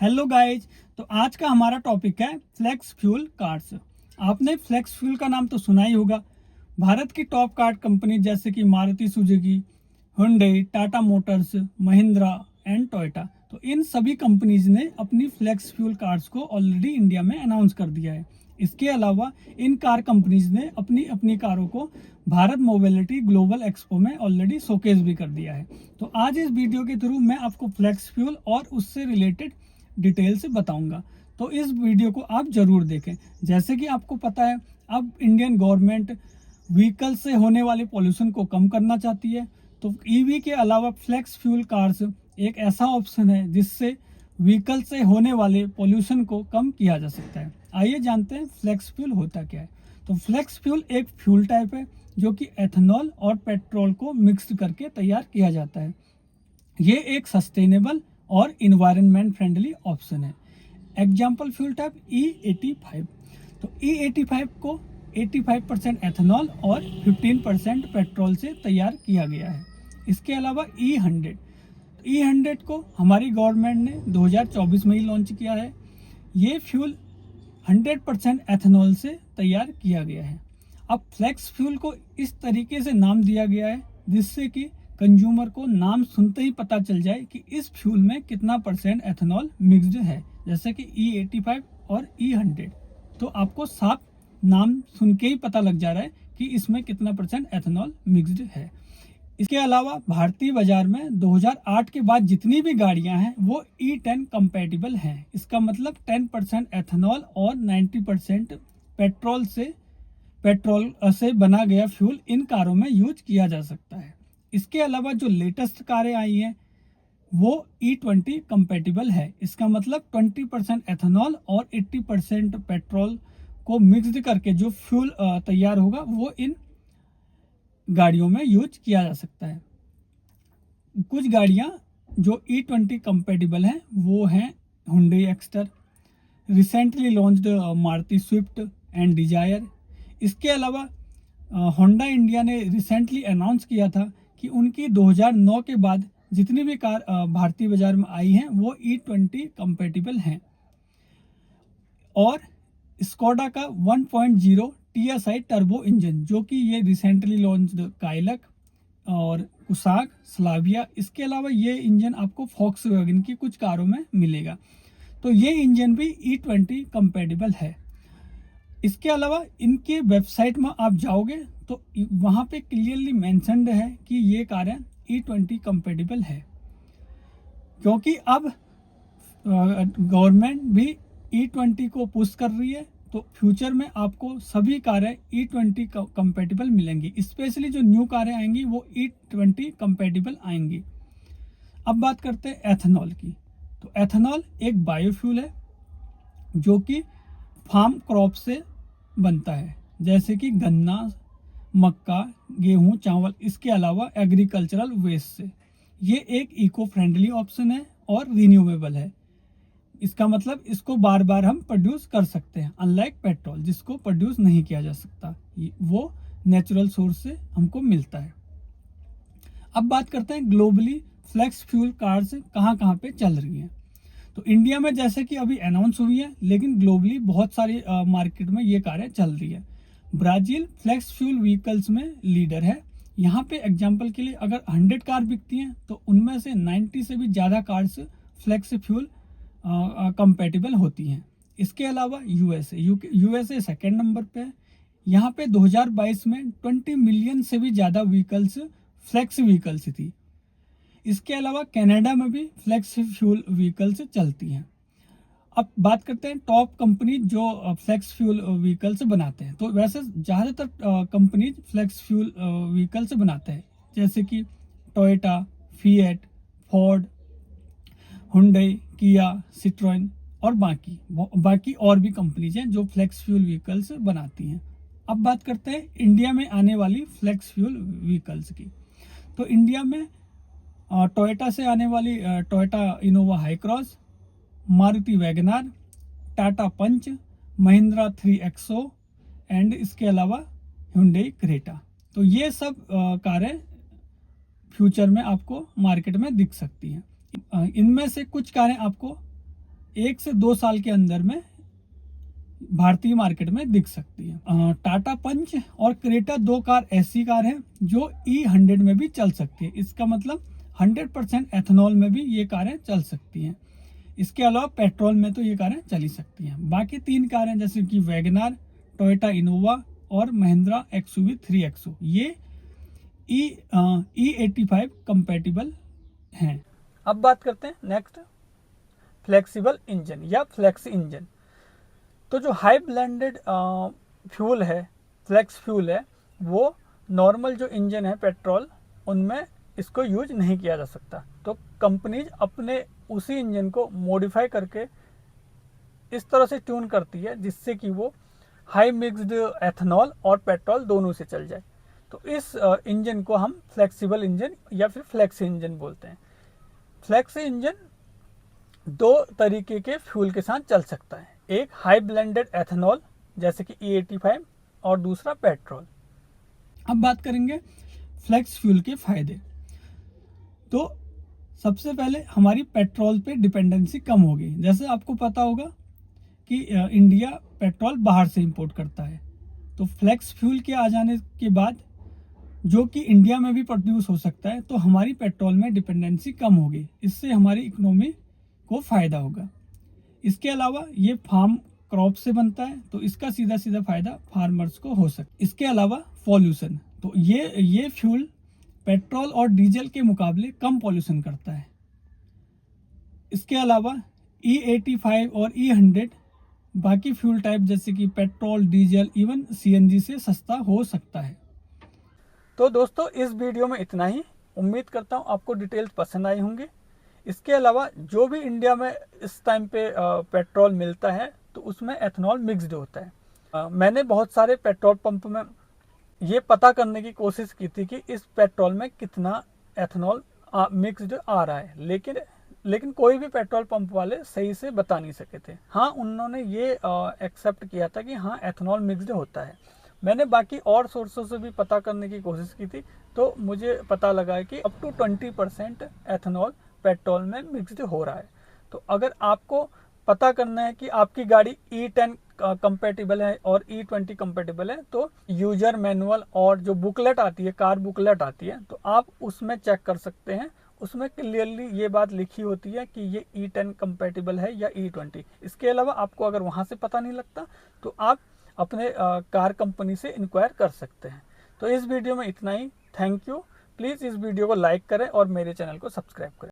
Hello guys. तो आज का हमारा टॉपिक है फ्लेक्स फ्यूल कार्स। आपने फ्लेक्स फ्यूल का नाम तो सुना ही होगा। भारत की टॉप कार कंपनी जैसे कि Maruti Suzuki, Hyundai, Tata Motors, Mahindra and Toyota, तो इन सभी कंपनीज ने अपनी फ्लेक्स फ्यूल कार्स को ऑलरेडी इंडिया में अनाउंस कर दिया है। इसके अलावा इन कार कंपनीज ने अपनी अपनी कारों को भारत मोबिलिटी ग्लोबल एक्सपो में ऑलरेडी शोकेस भी कर दिया है। तो आज इस वीडियो के थ्रू मैं आपको फ्लेक्स फ्यूल और उससे रिलेटेड डिटेल से बताऊंगा, तो इस वीडियो को आप जरूर देखें। जैसे कि आपको पता है, अब इंडियन गवर्नमेंट व्हीकल से होने वाले पॉल्यूशन को कम करना चाहती है, तो ईवी के अलावा फ्लेक्स फ्यूल कार्स एक ऐसा ऑप्शन है जिससे व्हीकल से होने वाले पॉल्यूशन को कम किया जा सकता है। आइए जानते हैं फ्लेक्स फ्यूल होता क्या है। तो फ्लेक्स फ्यूल एक फ्यूल टाइप है जो कि एथेनॉल और पेट्रोल को मिक्स करके तैयार किया जाता है। ये एक सस्टेनेबल और इन्वायरमेंट फ्रेंडली ऑप्शन है। Example fuel type E85। तो E85 को 85% एथेनॉल और 15% पेट्रोल से तैयार किया गया है। इसके अलावा E100 को हमारी गवर्नमेंट ने 2024 में ही लॉन्च किया है। ये फ्यूल 100% एथेनॉल से तैयार किया गया है। अब फ्लेक्स फ्यूल को इस तरीके से नाम दिया गया है जिससे कि कंज्यूमर को नाम सुनते ही पता चल जाए कि इस फ्यूल में कितना परसेंट एथेनॉल मिक्स्ड है। जैसे कि E85 और E100, तो आपको साफ नाम सुन के ही पता लग जा रहा है कि इसमें कितना परसेंट एथेनॉल मिक्स्ड है। इसके अलावा भारतीय बाजार में 2008 के बाद जितनी भी गाड़ियां हैं वो E10 कंपैटिबल हैं। इसका मतलब 10% एथेनॉल और 90% पेट्रोल से बना गया फ्यूल इन कारों में यूज किया जा सकता है। इसके अलावा जो लेटेस्ट कारें आई हैं वो E20 कंपैटिबल है। इसका मतलब 20% एथेनॉल और 80% पेट्रोल को मिक्स्ड करके जो फ्यूल तैयार होगा वो इन गाड़ियों में यूज किया जा सकता है। कुछ गाड़ियां जो E20 कंपैटिबल हैं वो हैं Hyundai Exter, recently launched Maruti Swift and desire. इसके अलावा होंडा इंडिया ने रिसेंटली अनाउंस किया था कि उनकी 2009 के बाद जितनी भी कार भारतीय बाजार में आई हैं वो E20 कंपैटिबल हैं। और स्कोडा का 1.0 TSI टर्बो इंजन, जो कि ये रिसेंटली लॉन्च्ड काइलक और कुसाग, स्लाविया, इसके अलावा ये इंजन आपको फॉक्सवैगन की कुछ कारों में मिलेगा। तो ये इंजन भी E20 कंपैटिबल है। इसके अलावा इनके वेबसाइट में आप जाओगे तो वहाँ पे क्लियरली मेंशन्ड है कि ये कारें E20 कंपैटिबल है, क्योंकि अब गवर्नमेंट भी E20 को पुश कर रही है। तो फ्यूचर में आपको सभी कारें E20 कंपैटिबल मिलेंगी। स्पेशली जो न्यू कारें आएंगी वो E20 कंपैटिबल आएंगी। अब बात करते हैं एथेनॉल की। तो एथेनॉल एक बायोफ्यूल है जो कि फार्म क्रॉप से बनता है, जैसे कि गन्ना, मक्का, गेहूं, चावल, इसके अलावा एग्रीकल्चरल वेस्ट से। ये एक इको फ्रेंडली ऑप्शन है और रिन्यूएबल है। इसका मतलब इसको बार बार हम प्रोड्यूस कर सकते हैं, अनलाइक पेट्रोल जिसको प्रोड्यूस नहीं किया जा सकता, वो नेचुरल सोर्स से हमको मिलता है। अब बात करते हैं ग्लोबली फ्लेक्स फ्यूल कार्स कहाँ कहाँ पे चल रही हैं। तो इंडिया में जैसे कि अभी अनाउंस हुई है, लेकिन ग्लोबली बहुत सारी मार्केट में ये कारें चल रही है। ब्राजील फ्लेक्स फ्यूल व्हीकल्स में लीडर है। यहाँ पे एग्जांपल के लिए अगर 100 कार बिकती हैं तो उनमें से 90 से भी ज़्यादा कार्स फ्लेक्स फ्यूल कंपैटिबल होती हैं। इसके अलावा यूएसए सेकेंड नंबर पे है। यहाँ पे 2022 में 20 मिलियन से भी ज़्यादा व्हीकल्स फ्लेक्स व्हीकल्स थी। इसके अलावा कनाडा में भी फ्लेक्स फ्यूल व्हीकल्स चलती हैं। अब बात करते हैं टॉप कंपनी जो फ्लेक्स फ्यूल व्हीकल्स बनाते हैं। तो वैसे ज़्यादातर कंपनीज फ्लेक्स फ्यूल व्हीकल्स बनाते हैं, जैसे कि टोयोटा, फिएट, फोर्ड, हुंडई, किया, सिट्रोइन और बाकी और भी कंपनीज हैं जो फ्लेक्स फ्यूल व्हीकल्स बनाती हैं। अब बात करते हैं इंडिया में आने वाली फ्लेक्स फ्यूल व्हीकल्स की। तो इंडिया में टोयोटा से आने वाली Toyota Innova Hycross, Maruti WagonR, Tata Punch, Mahindra 3XO and इसके अलावा हुंडई क्रेटा। तो ये सब कारें फ्यूचर में आपको मार्केट में दिख सकती हैं। इनमें से कुछ कारें आपको 1 से 2 साल के अंदर में भारतीय मार्केट में दिख सकती है। टाटा पंच और क्रेटा 2 कार ऐसी कार हैं जो E100 में भी चल सकती है। इसका मतलब 100% एथेनॉल में भी ये कारें चल सकती हैं। इसके अलावा पेट्रोल में तो ये कारें चल ही सकती हैं। बाकी 3 कारें जैसे कि वैगनार, टोयोटा इनोवा और महिंद्रा XUV 3XO ये E85 कंपैटिबल हैं। अब बात करते हैं नेक्स्ट फ्लेक्सिबल इंजन या फ्लेक्स इंजन। तो जो हाई ब्लेंडेड फ्यूल है, फ्लेक्स फ्यूल है, वो नॉर्मल जो इंजन है पेट्रोल उनमें इसको यूज नहीं किया जा सकता। तो कंपनीज अपने उसी इंजन को मॉडिफाई करके इस तरह से ट्यून करती है जिससे कि वो हाई मिक्स्ड एथेनॉल और पेट्रोल दोनों से चल जाए। तो इस इंजन को हम फ्लेक्सिबल इंजन या फिर फ्लेक्स इंजन बोलते हैं। फ्लेक्स इंजन 2 तरीके के फ्यूल के साथ चल सकता है, एक हाई ब्लेंडेड एथेनॉल जैसे कि E85 और दूसरा पेट्रोल। अब बात करेंगे फ्लेक्स फ्यूल के फायदे। तो सबसे पहले हमारी पेट्रोल पे डिपेंडेंसी कम होगी। जैसे आपको पता होगा कि इंडिया पेट्रोल बाहर से इंपोर्ट करता है, तो फ्लेक्स फ्यूल के आ जाने के बाद जो कि इंडिया में भी प्रोड्यूस हो सकता है, तो हमारी पेट्रोल में डिपेंडेंसी कम होगी। इससे हमारी इकोनॉमी को फायदा होगा। इसके अलावा ये फार्म क्रॉप से बनता है, तो इसका सीधा सीधा फायदा फार्मर्स को हो सकता है। इसके अलावा पॉल्यूशन, तो ये फ्यूल पेट्रोल और डीजल के मुकाबले कम पॉल्यूशन करता है। इसके अलावा E85 और E100 बाकी फ्यूल टाइप जैसे कि पेट्रोल, डीजल, इवन CNG से सस्ता हो सकता है। तो दोस्तों इस वीडियो में इतना ही। उम्मीद करता हूँ आपको डिटेल्स पसंद आई होंगी। इसके अलावा जो भी इंडिया में इस टाइम पे पेट्रोल मिलता है तो उसमें एथेनॉल मिक्स्ड होता है। मैंने बहुत सारे पेट्रोल पंप में ये पता करने की कोशिश की थी कि इस पेट्रोल में कितना एथेनॉल मिक्स्ड आ रहा है, लेकिन कोई भी पेट्रोल पंप वाले सही से बता नहीं सके थे। हाँ, उन्होंने ये एक्सेप्ट किया था कि हाँ एथेनॉल मिक्स्ड होता है। मैंने बाकी और सोर्सों से भी पता करने की कोशिश की थी, तो मुझे पता लगा है कि अप टू 20% एथेनॉल पेट्रोल में मिक्स्ड हो रहा है। तो अगर आपको पता करना है कि आपकी गाड़ी E10 कंपेटिबल है और E20 कंपेटिबल है, तो यूजर मैनुअल और जो बुकलेट आती है, कार बुकलेट आती है, तो आप उसमें चेक कर सकते हैं। उसमें क्लियरली ये बात लिखी होती है कि ये E10 कंपेटिबल है या E20। इसके अलावा आपको अगर वहाँ से पता नहीं लगता तो आप अपने कार कंपनी से इंक्वायर कर सकते हैं। तो इस वीडियो में इतना ही। Thank you. प्लीज़ इस वीडियो को लाइक करें और मेरे चैनल को सब्सक्राइब करें।